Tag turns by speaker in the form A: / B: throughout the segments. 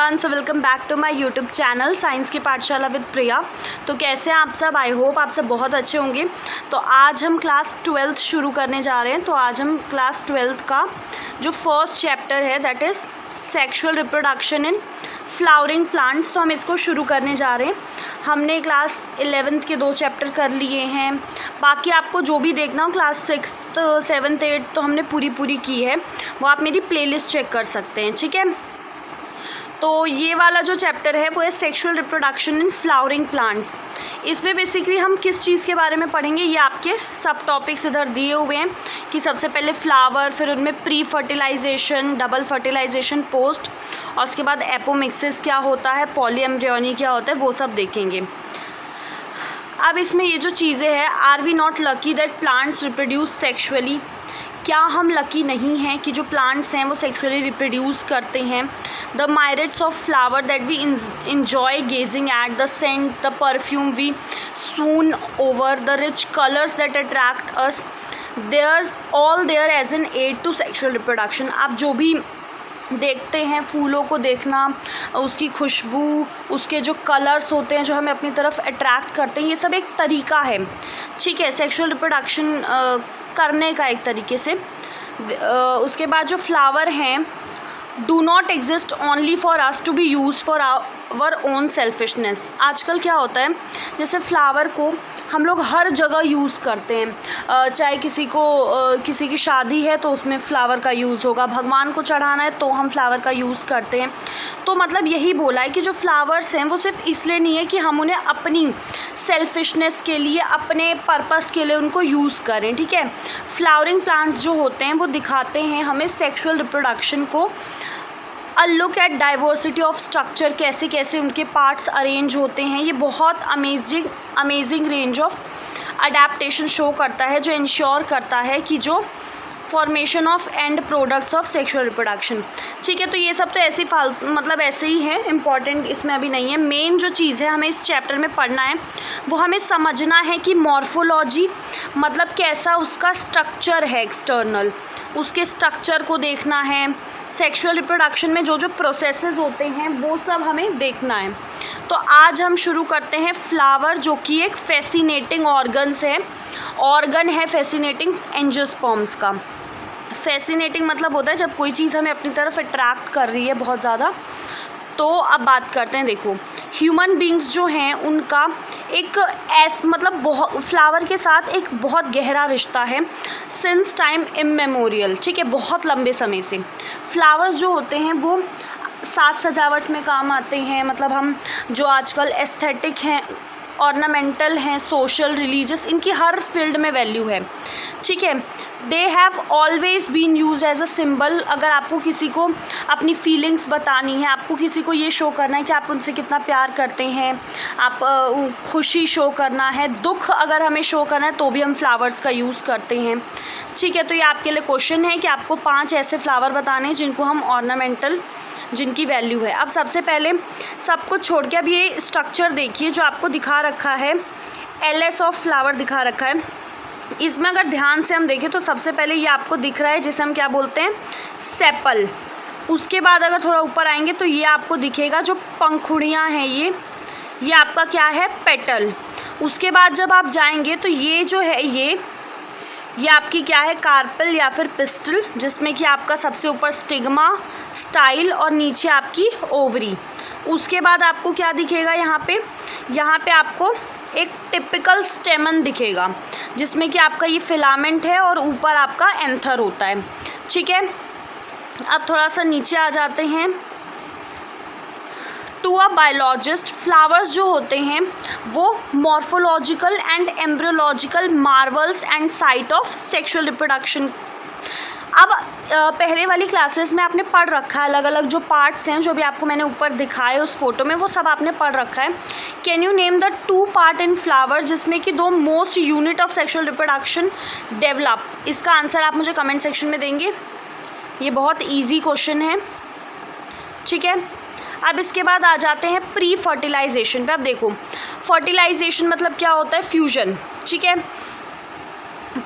A: Everyone, so welcome back to my YouTube channel science की Pathshala with प्रिया। तो कैसे हैं आप सब? आई होप आप सब बहुत अच्छे होंगे। तो आज हम क्लास 12th शुरू करने जा रहे हैं। तो आज हम क्लास 12th का जो फर्स्ट चैप्टर है that is sexual reproduction in flowering plants, तो हम इसको शुरू करने जा रहे हैं। हमने क्लास 11th के 2 चैप्टर कर लिए हैं। बाकी आपको जो भी देखना हो क्लास 6th 7th 8th तो हमने पूरी की है, वो आप मेरी प्लेलिस्ट चेक कर सकते हैं, ठीक है। तो ये वाला जो चैप्टर है वो है sexual reproduction in flowering plants. इसमें बेसिकली हम किस चीज़ के बारे में पढ़ेंगे, ये आपके सब टॉपिक्स इधर दिए हुए हैं कि सबसे पहले फ्लावर, फिर उनमें pre fertilization, double fertilization, post, और उसके बाद एपोमिक्सिस क्या होता है, पॉलीएम्ब्रियोनी क्या होता है, वो सब देखेंगे। अब इसमें ये जो चीज़ें हैं, are we not lucky that plants reproduce sexually, क्या हम लकी नहीं हैं कि जो प्लांट्स हैं वो सेक्सुअली रिप्रोड्यूस करते हैं। The myriads of flower that we enjoy gazing at, the scent, the perfume we swoon over, the rich colours that attract us, they're all there as an aid to sexual reproduction. आप जो भी देखते हैं, फूलों को देखना, उसकी खुशबू, उसके जो कलर्स होते हैं जो हमें अपनी तरफ अट्रैक्ट करते हैं, ये सब एक तरीका है, ठीक है, सेक्सुअल रिप्रोडक्शन करने का एक तरीके से। उसके बाद जो फ्लावर हैं do not exist only for us to be use for our own selfishness. आजकल क्या होता है, जैसे फ्लावर को हम लोग हर जगह यूज़ करते हैं, चाहे किसी की शादी है तो उसमें फ्लावर का यूज़ होगा, भगवान को चढ़ाना है तो हम फ्लावर का यूज़ करते हैं। तो मतलब यही बोला है कि जो फ्लावर्स हैं वो सिर्फ इसलिए नहीं है कि हम उन्हें अपनी सेल्फिशनेस के लिए, अपने पर्पस के लिए उनको यूज़ करें, ठीक है। फ्लावरिंग प्लांट्स जो होते हैं वो दिखाते हैं हमें सेक्सुअल रिप्रोडक्शन को। A look at diversity of structure, कैसे कैसे उनके पार्ट्स अरेंज होते हैं। ये बहुत amazing range of adaptation show करता है, जो इंश्योर करता है कि जो formation of and products of sexual reproduction, ठीक है। तो ये सब तो ऐसे मतलब ऐसे ही है, इम्पॉर्टेंट इसमें अभी नहीं है। मेन जो चीज़ है हमें इस चैप्टर में पढ़ना है वो हमें समझना है कि मॉर्फोलॉजी मतलब कैसा उसका स्ट्रक्चर है, एक्सटर्नल उसके स्ट्रक्चर को देखना है। सेक्सुअल रिप्रोडक्शन में जो जो प्रोसेसेस होते हैं वो सब हमें देखना है। तो आज हम शुरू करते हैं फ्लावर, जो कि एक फैसिनेटिंग ऑर्गन है फैसिनेटिंग एंजियोस्पर्म्स का। फैसिनेटिंग मतलब होता है जब कोई चीज़ हमें अपनी तरफ अट्रैक्ट कर रही है बहुत ज़्यादा। तो अब बात करते हैं, देखो ह्यूमन बींग्स जो हैं उनका एक मतलब बहुत फ्लावर के साथ एक बहुत गहरा रिश्ता है सिंस टाइम इममेमोरियल, ठीक है, बहुत लंबे समय से। फ्लावर्स जो होते हैं वो साज सजावट में काम आते हैं, मतलब हम जो आजकल एस्थेटिक हैं, ऑर्नामेंटल हैं, सोशल, रिलीजियस, इनकी हर फील्ड में वैल्यू है, ठीक है। They have always been use as a symbol. अगर आपको किसी को अपनी फीलिंग्स बतानी है, आपको किसी को ये शो करना है कि आप उनसे कितना प्यार करते हैं, आप खुशी शो करना है, दुख अगर हमें शो करना है तो भी हम फ्लावर्स का यूज़ करते हैं, ठीक है। तो ये आपके लिए क्वेश्चन है कि आपको 5 ऐसे फ्लावर बताने हैं जिनको हम ऑर्नामेंटल, जिनकी वैल्यू है। अब सबसे पहले सब कुछ छोड़ के अब ये स्ट्रक्चर देखिए जो आपको दिखा रखा है, एलएस ऑफ फ्लावर दिखा रखा है। इसमें अगर ध्यान से हम देखें तो सबसे पहले ये आपको दिख रहा है जिसे हम क्या बोलते हैं, सेपल। उसके बाद अगर थोड़ा ऊपर आएंगे तो ये आपको दिखेगा जो पंखुड़ियाँ हैं, ये आपका क्या है, पेटल। उसके बाद जब आप जाएंगे तो ये जो है ये आपकी क्या है, कार्पेल या फिर पिस्टल, जिसमें कि आपका सबसे ऊपर स्टिग्मा, स्टाइल और नीचे आपकी ओवरी। उसके बाद आपको क्या दिखेगा, यहाँ पे आपको एक टिपिकल स्टेमन दिखेगा जिसमें कि आपका ये फिलामेंट है और ऊपर आपका एंथर होता है, ठीक है। अब थोड़ा सा नीचे आ जाते हैं। टू अ बायोलॉजिस्ट, फ्लावर्स जो होते हैं वो morphological and embryological Marvels and site of sexual reproduction. अब पहले वाली क्लासेस में आपने पढ़ रखा है, अलग अलग जो पार्ट्स हैं जो भी आपको मैंने ऊपर दिखाए उस फोटो में, वो सब आपने पढ़ रखा है। Can you name the 2 part in flower जिसमें कि 2 most unit of sexual reproduction develop. इसका आंसर आप मुझे कमेंट सेक्शन में देंगे। ये बहुत ईजी क्वेश्चन है, ठीक है। अब इसके बाद आ जाते हैं प्री फर्टिलाइजेशन पे। अब देखो फर्टिलाइजेशन मतलब क्या होता है, फ्यूजन, ठीक है।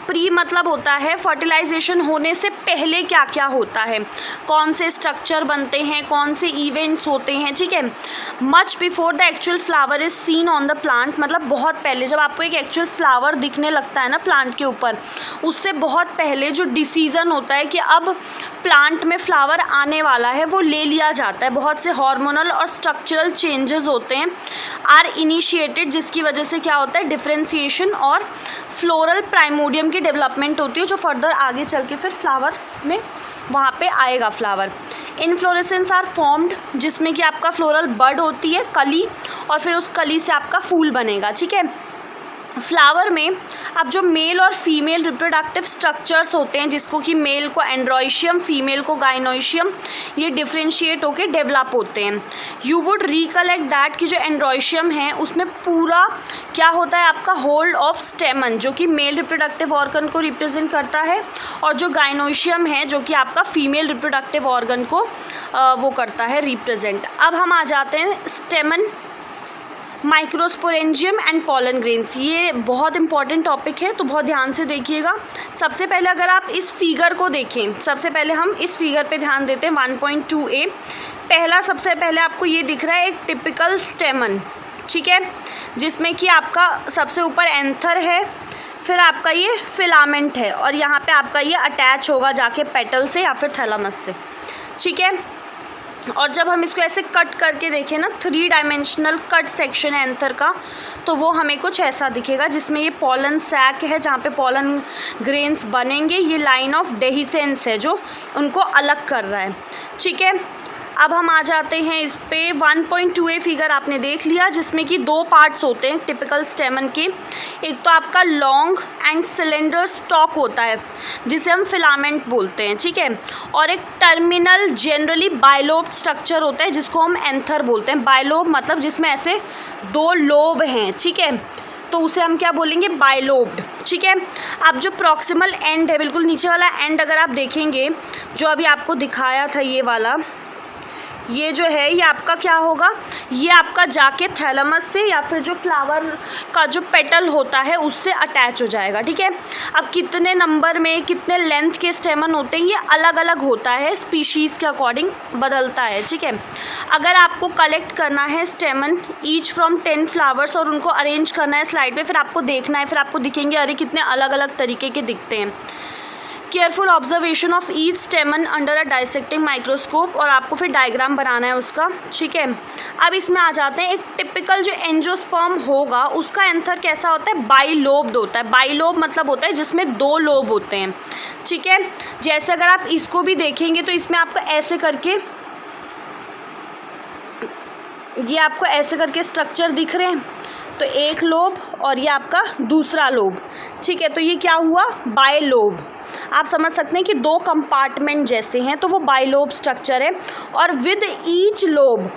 A: प्री मतलब होता है फर्टिलाइजेशन होने से पहले क्या क्या होता है, कौन से स्ट्रक्चर बनते हैं, कौन से इवेंट्स होते हैं, ठीक है। Much before the actual flower is seen on the plant, मतलब बहुत पहले जब आपको एक एक्चुअल फ्लावर दिखने लगता है ना प्लांट के ऊपर, उससे बहुत पहले जो डिसीजन होता है कि अब प्लांट में फ्लावर आने वाला है वो ले लिया जाता है। बहुत से हार्मोनल और स्ट्रक्चरल चेंजेस होते हैं आर इनिशिएटेड, जिसकी वजह से क्या होता है डिफरेंशिएशन और फ्लोरल प्राइमोडियम की डेवलपमेंट होती है, जो फर्दर आगे चल के फिर फ्लावर में वहाँ पे आएगा फ्लावर। इनफ्लोरेसेंस आर फॉर्म्ड, जिसमें कि आपका फ्लोरल बड होती है, कली, और फिर उस कली से आपका फूल बनेगा, ठीक है। फ्लावर में अब जो मेल और फीमेल रिप्रोडक्टिव स्ट्रक्चर्स होते हैं, जिसको कि मेल को एंड्रोइशियम, फीमेल को गाइनोइशियम, ये डिफ्रेंशिएट होके डेवलप होते हैं। यू वुड रिकलेक्ट दैट कि जो एंड्रोइशियम है उसमें पूरा क्या होता है आपका होल्ड ऑफ स्टेमन, जो कि मेल रिप्रोडक्टिव ऑर्गन को रिप्रेजेंट करता है, और जो गाइनोइशियम है जो कि आपका फीमेल रिप्रोडक्टिव ऑर्गन को वो करता है रिप्रेजेंट। अब हम आ जाते हैं स्टेमन, माइक्रोस्पोरेंजियम एंड पॉलन ग्रेन्स। ये बहुत इंपॉर्टेंट टॉपिक है, तो बहुत ध्यान से देखिएगा। सबसे पहले अगर आप इस फिगर को देखें, सबसे पहले हम इस फिगर पे ध्यान देते हैं 1.2a। पहला सबसे पहले आपको ये दिख रहा है एक टिपिकल स्टेमन, ठीक है, जिसमें कि आपका सबसे ऊपर एंथर है, फिर आपका ये फिलामेंट है, और यहाँ पे आपका ये अटैच होगा जाके पेटल से या फिर थैलामस से, ठीक है। और जब हम इसको ऐसे कट करके देखें ना, 3 डायमेंशनल कट सेक्शन है एंथर का, तो वो हमें कुछ ऐसा दिखेगा, जिसमें ये पॉलन सैक है जहाँ पे पॉलन ग्रेन्स बनेंगे। ये लाइन ऑफ डेहिसेंस है जो उनको अलग कर रहा है, ठीक है। अब हम आ जाते हैं इस पे 1.2a फिगर आपने देख लिया, जिसमें कि 2 पार्ट्स होते हैं टिपिकल स्टेमन के। एक तो आपका लॉन्ग एंड सिलेंडर स्टॉक होता है जिसे हम फिलामेंट बोलते हैं, ठीक है, और एक टर्मिनल जनरली बाइलोब स्ट्रक्चर होता है जिसको हम एंथर बोलते हैं। बाइलोब मतलब जिसमें ऐसे 2 लोब हैं, ठीक है, तो उसे हम क्या बोलेंगे बाइलोब्ड, ठीक है। अब जो प्रॉक्सिमल एंड है, बिल्कुल नीचे वाला एंड अगर आप देखेंगे, जो अभी आपको दिखाया था ये वाला, ये जो है ये आपका क्या होगा, ये आपका जाके थैलेमस से या फिर जो फ्लावर का जो पेटल होता है उससे अटैच हो जाएगा, ठीक है। अब कितने नंबर में कितने लेंथ के स्टेमन होते हैं ये अलग अलग होता है, स्पीशीज़ के अकॉर्डिंग बदलता है, ठीक है। अगर आपको कलेक्ट करना है स्टेमन ईच फ्रॉम 10 फ्लावर्स और उनको अरेंज करना है स्लाइड पे, फिर आपको देखना है, फिर आपको दिखेंगे अरे कितने अलग अलग तरीके के दिखते हैं। Careful observation of each स्टेमन under a dissecting microscope, और आपको फिर डायग्राम बनाना है उसका, ठीक है। अब इसमें आ जाते हैं, एक टिपिकल जो एंजियोस्पर्म होगा उसका एंथर कैसा होता है, बाइलोब्ड होता है। बाइलोब मतलब होता है जिसमें 2 लोब होते हैं, ठीक है। जैसे अगर आप इसको भी देखेंगे तो इसमें आपको ऐसे करके, ये आपको ऐसे करके स्ट्रक्चर दिख रहे हैं, तो एक लोब और ये आपका दूसरा लोब, ठीक है। तो ये क्या हुआ बाइलोब, आप समझ सकते हैं कि 2 कंपार्टमेंट जैसे हैं, तो वो बाइलोब स्ट्रक्चर है। और विद ईच लोब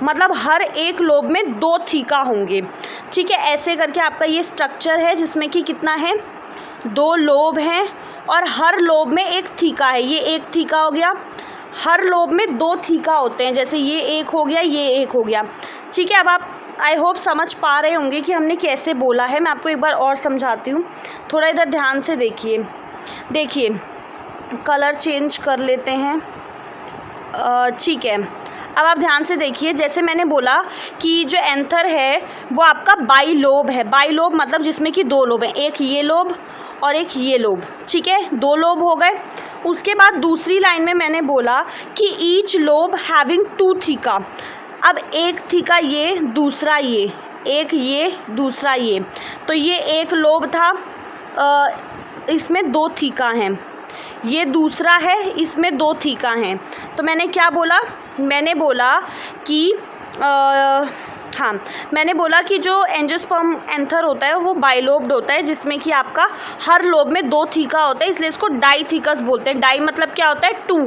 A: मतलब हर एक लोब में 2 थीका होंगे, ठीक है। ऐसे करके आपका ये स्ट्रक्चर है जिसमें कि कितना है 2 लोब हैं और हर लोब में एक थीका है। ये एक थीका हो गया, हर लोब में 2 थीका होते हैं, जैसे ये एक हो गया, ये एक हो गया, ठीक है। अब आप आई होप समझ पा रहे होंगे कि हमने कैसे बोला है। मैं आपको एक बार और समझाती हूँ, थोड़ा इधर ध्यान से देखिए। देखिए कलर चेंज कर लेते हैं, ठीक है। अब आप ध्यान से देखिए, जैसे मैंने बोला कि जो एंथर है वो आपका बाइलोब है। बाइलोब मतलब जिसमें कि 2 लोब हैं, एक ये लोब और एक ये लोब, ठीक है, 2 लोब हो गए। उसके बाद दूसरी लाइन में मैंने बोला कि ईच लोब हैविंग 2 थीका। अब एक थीका ये, दूसरा ये, एक ये, दूसरा ये, तो ये एक लोब था, इसमें 2 थीका हैं, ये दूसरा है, इसमें 2 थीका हैं। तो मैंने क्या बोला, मैंने बोला कि हाँ, मैंने बोला कि जो एंजियोस्पर्म एंथर होता है वो बाइलोब्ड होता है, जिसमें कि आपका हर लोब में 2 थीका होता है, इसलिए इसको डाइथीकस बोलते हैं। डाई मतलब क्या होता है 2,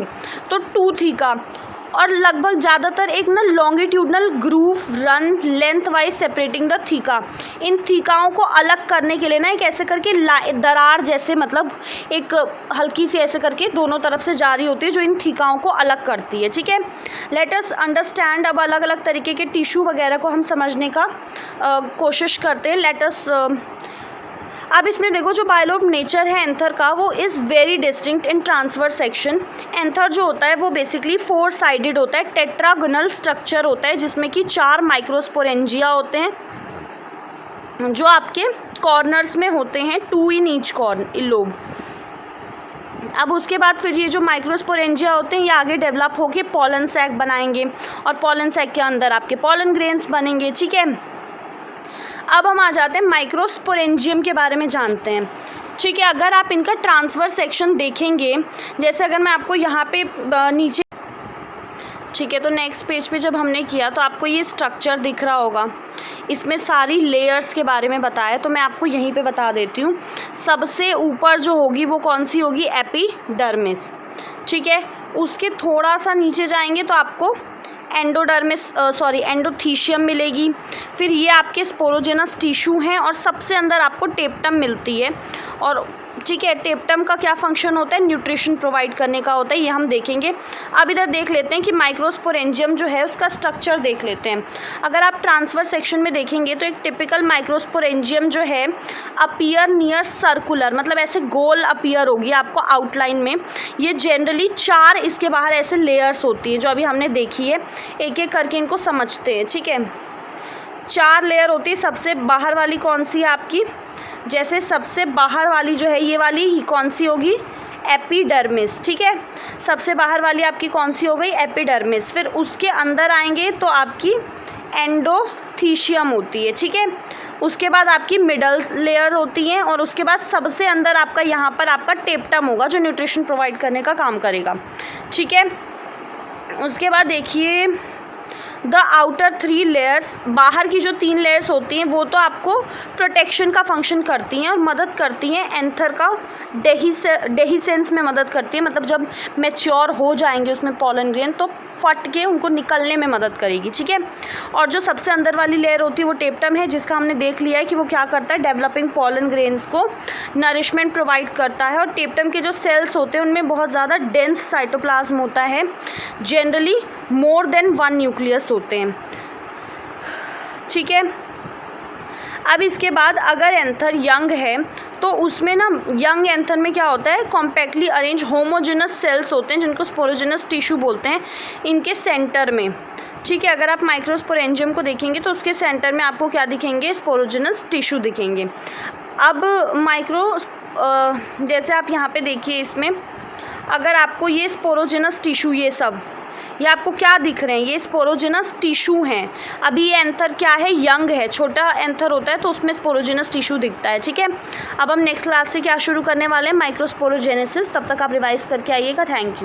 A: तो 2 थीका, और लगभग ज़्यादातर एक ना longitudinal groove run lengthwise separating the theca. इन थीकाओं को अलग करने के लिए ना एक ऐसे करके दरार जैसे, मतलब एक हल्की सी ऐसे करके दोनों तरफ से जारी होती है जो इन थीकाओं को अलग करती है, ठीक है। लेट अस अंडरस्टैंड, अब अलग अलग तरीके के टिश्यू वगैरह को हम समझने का कोशिश करते हैं। लेट अस अब इसमें देखो जो बायलोब नेचर है एंथर का वो is very distinct in transverse section. Anther जो होता है वो बेसिकली 4 साइडेड होता है, टेट्रागोनल स्ट्रक्चर होता है जिसमें कि 4 माइक्रोस्पोरेंजिया होते हैं जो आपके कॉर्नर्स में होते हैं, 2 इन ईच कॉर्नर लोब। अब उसके बाद फिर ये जो माइक्रोस्पोरेंजिया होते हैं ये आगे डेवलप होके पॉलन सैक बनाएंगे और पॉलन सैक के अंदर आपके पॉलन ग्रेन्स बनेंगे। ठीक है, अब हम आ जाते हैं माइक्रोस्पोरेंजियम के बारे में जानते हैं। ठीक है, अगर आप इनका ट्रांसवर्स सेक्शन देखेंगे, जैसे अगर मैं आपको यहाँ पे नीचे, ठीक है, तो नेक्स्ट पेज पे जब हमने किया तो आपको ये स्ट्रक्चर दिख रहा होगा, इसमें सारी लेयर्स के बारे में बताया, तो मैं आपको यहीं पे बता देती हूँ। सबसे ऊपर जो होगी वो कौन सी होगी, एपिडर्मिस। ठीक है, उसके थोड़ा सा नीचे जाएंगे तो आपको एंडोथीशियम मिलेगी। फिर ये आपके स्पोरोजेनस टिश्यू हैं और सबसे अंदर आपको टेप्टम मिलती है। और ठीक है, टेप्टम का क्या फंक्शन होता है, न्यूट्रिशन प्रोवाइड करने का होता है, ये हम देखेंगे। अब इधर देख लेते हैं कि माइक्रोस्पोरेंजियम जो है उसका स्ट्रक्चर देख लेते हैं। अगर आप ट्रांसफर सेक्शन में देखेंगे तो एक टिपिकल माइक्रोस्पोरेंजियम जो है अपीयर नियर सर्कुलर, मतलब ऐसे गोल अपीयर होगी आपको आउटलाइन में। ये जनरली 4 इसके बाहर ऐसे लेयर्स होती है जो अभी हमने देखी है, एक एक करके इनको समझते हैं। ठीक है, 4 लेयर होती है। सबसे बाहर वाली कौन सी है आपकी, जैसे सबसे बाहर वाली जो है ये वाली कौन सी होगी, एपिडर्मिस। ठीक है, सबसे बाहर वाली आपकी कौन सी हो गई, एपिडर्मिस। फिर उसके अंदर आएंगे तो आपकी एंडोथीशियम होती है। ठीक है, उसके बाद आपकी मिडल लेयर होती है और उसके बाद सबसे अंदर आपका यहाँ पर आपका टेप्टम होगा जो न्यूट्रिशन प्रोवाइड करने का काम करेगा। ठीक है, उसके बाद देखिए द आउटर 3 लेयर्स, बाहर की जो 3 लेयर्स होती हैं वो तो आपको प्रोटेक्शन का फंक्शन करती हैं और मदद करती हैं एंथर का डेहिसेंस में मदद करती है, मतलब जब मैच्योर हो जाएंगे उसमें पॉलन ग्रेन तो फट के उनको निकलने में मदद करेगी। ठीक है, और जो सबसे अंदर वाली लेयर होती है वो टेप्टम है, जिसका हमने देख लिया है कि वो क्या करता है, डेवलपिंग पॉलन ग्रेन्स को नरिशमेंट प्रोवाइड करता है। और टेप्टम के जो सेल्स होते हैं उनमें बहुत ज़्यादा डेंस साइटोप्लाज्म होता है, जनरली मोर देन 1 न्यूक्लियस होते हैं। ठीक है, अब इसके बाद अगर एंथर यंग है तो उसमें ना यंग एंथर में क्या होता है, कॉम्पैक्टली अरेंज होमोजेनस सेल्स होते हैं जिनको स्पोरोजेनस टिश्यू बोलते हैं, इनके सेंटर में। ठीक है, अगर आप माइक्रोस्पोरेंजियम को देखेंगे तो उसके सेंटर में आपको क्या दिखेंगे, स्पोरोजेनस टिश्यू दिखेंगे। अब जैसे आप यहाँ पे देखिए, इसमें अगर आपको ये स्पोरोजेनस टिश्यू ये आपको क्या दिख रहे हैं, ये स्पोरोजेनस टिश्यू हैं। अभी ये एंथर क्या है, यंग है, छोटा एंथर होता है तो उसमें स्पोरोजेनस टिश्यू दिखता है। ठीक है, अब हम नेक्स्ट क्लास से क्या शुरू करने वाले हैं, माइक्रोस्पोरोजेनेसिस। तब तक आप रिवाइज करके आइएगा। Thank you.